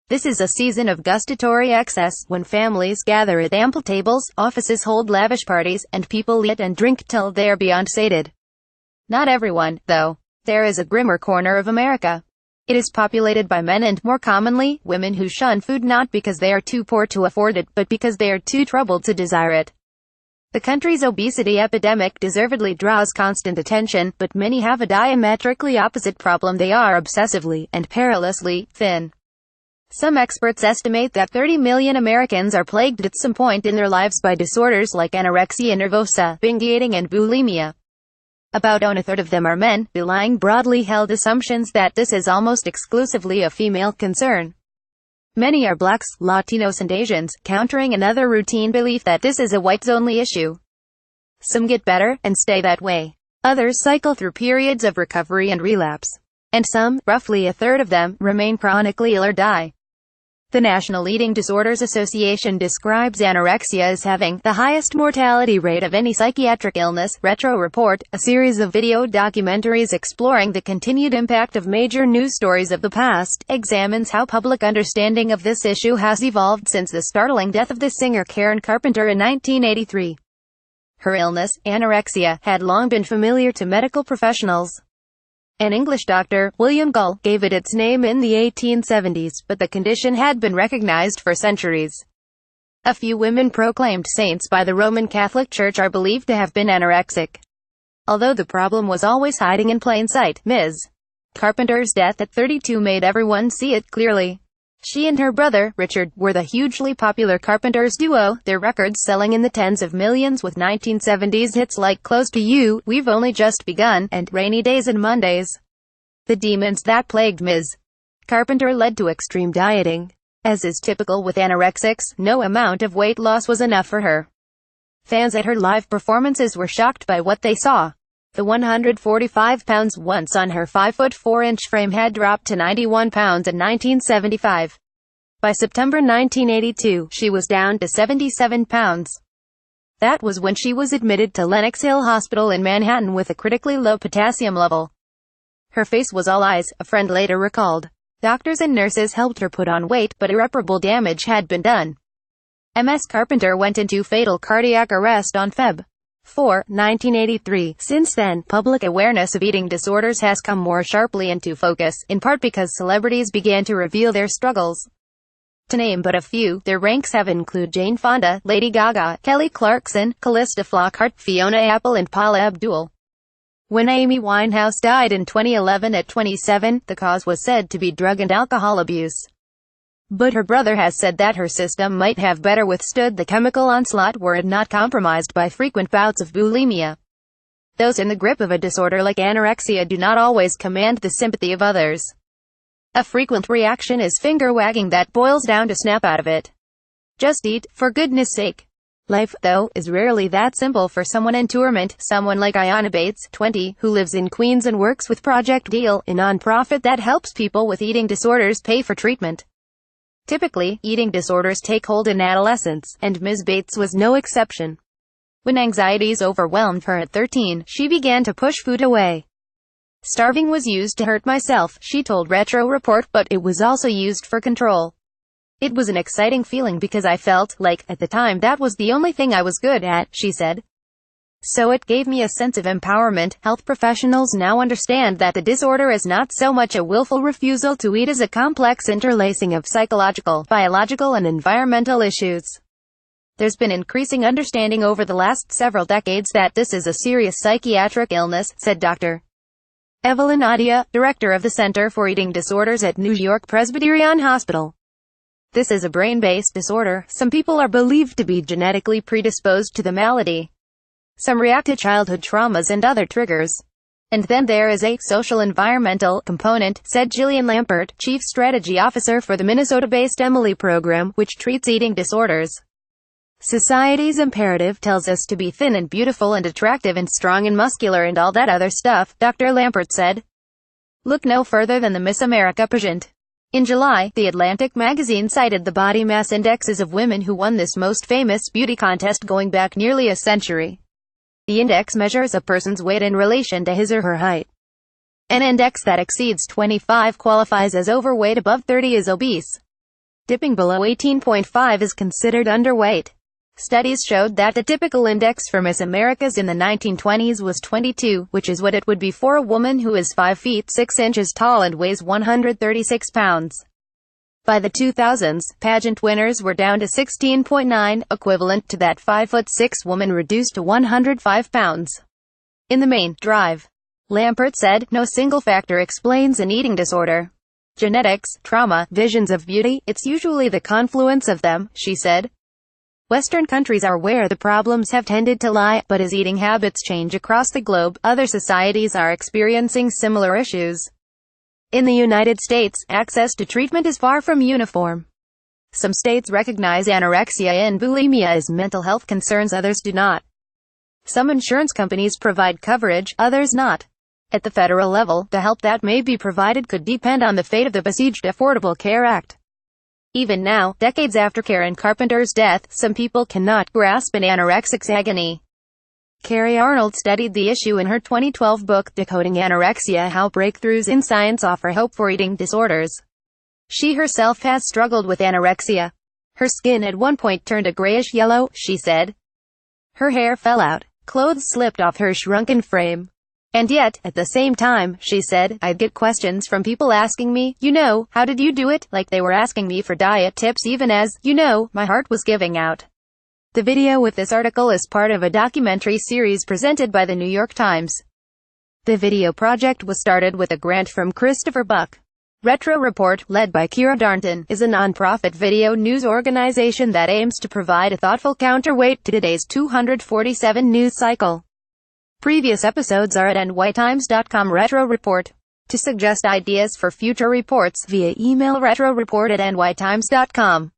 This is a season of gustatory excess, when families gather at ample tables, offices hold lavish parties, and people eat and drink till they are beyond sated. Not everyone, though. There is a grimmer corner of America. It is populated by men and, more commonly, women who shun food not because they are too poor to afford it, but because they are too troubled to desire it. The country's obesity epidemic deservedly draws constant attention, but many have a diametrically opposite problem: they are obsessively and perilously thin. Some experts estimate that 30 million Americans are plagued at some point in their lives by disorders like anorexia nervosa, binge eating and bulimia. About a third of them are men, belying broadly held assumptions that this is almost exclusively a female concern. Many are blacks, Latinos and Asians, countering another routine belief that this is a whites-only issue. Some get better, and stay that way. Others cycle through periods of recovery and relapse. And some, roughly a third of them, remain chronically ill or die. The National Eating Disorders Association describes anorexia as having the highest mortality rate of any psychiatric illness. Retro Report, a series of video documentaries exploring the continued impact of major news stories of the past, examines how public understanding of this issue has evolved since the startling death of the singer Karen Carpenter in 1983. Her illness, anorexia, had long been familiar to medical professionals. An English doctor, William Gull, gave it its name in the 1870s, but the condition had been recognized for centuries. A few women proclaimed saints by the Roman Catholic Church are believed to have been anorexic. Although the problem was always hiding in plain sight, Ms. Carpenter's death at 32 made everyone see it clearly. She and her brother, Richard, were the hugely popular Carpenters duo, their records selling in the tens of millions with 1970s hits like Close to You, We've Only Just Begun, and Rainy Days and Mondays. The demons that plagued Ms. Carpenter led to extreme dieting. As is typical with anorexics, no amount of weight loss was enough for her. Fans at her live performances were shocked by what they saw. The 145 pounds once on her 5'4" frame had dropped to 91 pounds in 1975. By September 1982, she was down to 77 pounds. That was when she was admitted to Lenox Hill Hospital in Manhattan with a critically low potassium level. Her face was all eyes, a friend later recalled. Doctors and nurses helped her put on weight, but irreparable damage had been done. Ms. Carpenter went into fatal cardiac arrest on Feb. 4, 1983. Since then, public awareness of eating disorders has come more sharply into focus, in part because celebrities began to reveal their struggles. To name but a few, their ranks have included Jane Fonda, Lady Gaga, Kelly Clarkson, Callista Flockhart, Fiona Apple and Paula Abdul. When Amy Winehouse died in 2011 at 27, the cause was said to be drug and alcohol abuse. But her brother has said that her system might have better withstood the chemical onslaught were it not compromised by frequent bouts of bulimia. Those in the grip of a disorder like anorexia do not always command the sympathy of others. A frequent reaction is finger-wagging that boils down to snap out of it. Just eat, for goodness sake. Life, though, is rarely that simple for someone in tourment, someone like Ayanna Bates, 20, who lives in Queens and works with Project Deal, a non-profit that helps people with eating disorders pay for treatment. Typically, eating disorders take hold in adolescence, and Ms. Bates was no exception. When anxieties overwhelmed her at 13, she began to push food away. Starving was used to hurt myself, she told Retro Report, but it was also used for control. It was an exciting feeling because I felt like, at the time, that was the only thing I was good at, she said. So it gave me a sense of empowerment. Health professionals now understand that the disorder is not so much a willful refusal to eat as a complex interlacing of psychological, biological and environmental issues. There's been increasing understanding over the last several decades that this is a serious psychiatric illness, said Dr. Evelyn Adia, director of the Center for Eating Disorders at New York-Presbyterian Hospital. This is a brain-based disorder. Some people are believed to be genetically predisposed to the malady. Some react to childhood traumas and other triggers. And then there is a social environmental component, said Jillian Lampert, Chief Strategy Officer for the Minnesota-based Emily program, which treats eating disorders. Society's imperative tells us to be thin and beautiful and attractive and strong and muscular and all that other stuff, Dr. Lampert said. Look no further than the Miss America pageant. In July, The Atlantic magazine cited the body mass indexes of women who won this most famous beauty contest going back nearly a century. The index measures a person's weight in relation to his or her height. An index that exceeds 25 qualifies as overweight, above 30 is obese. Dipping below 18.5 is considered underweight. Studies showed that the typical index for Miss Americas in the 1920s was 22, which is what it would be for a woman who is 5 feet 6 inches tall and weighs 136 pounds. By the 2000s, pageant winners were down to 16.9, equivalent to that 5'6" woman reduced to 105 pounds. In the main, drive. Lampert said, no single factor explains an eating disorder. Genetics, trauma, visions of beauty, it's usually the confluence of them, she said. Western countries are where the problems have tended to lie, but as eating habits change across the globe, other societies are experiencing similar issues. In the United States, access to treatment is far from uniform. Some states recognize anorexia and bulimia as mental health concerns, others do not. Some insurance companies provide coverage, others not. At the federal level, the help that may be provided could depend on the fate of the besieged Affordable Care Act. Even now, decades after Karen Carpenter's death, some people cannot grasp an anorexic's agony. Carrie Arnold studied the issue in her 2012 book, Decoding Anorexia: How Breakthroughs in Science Offer Hope for Eating Disorders. She herself has struggled with anorexia. Her skin at one point turned a grayish-yellow, she said. Her hair fell out. Clothes slipped off her shrunken frame. And yet, at the same time, she said, I'd get questions from people asking me, how did you do it? Like they were asking me for diet tips even as, my heart was giving out. The video with this article is part of a documentary series presented by the New York Times. The video project was started with a grant from Christopher Buck. Retro Report, led by Kira Darnton, is a non-profit video news organization that aims to provide a thoughtful counterweight to today's 247 news cycle. Previous episodes are at nytimes.com. Retro Report. To suggest ideas for future reports via email retroreport@nytimes.com.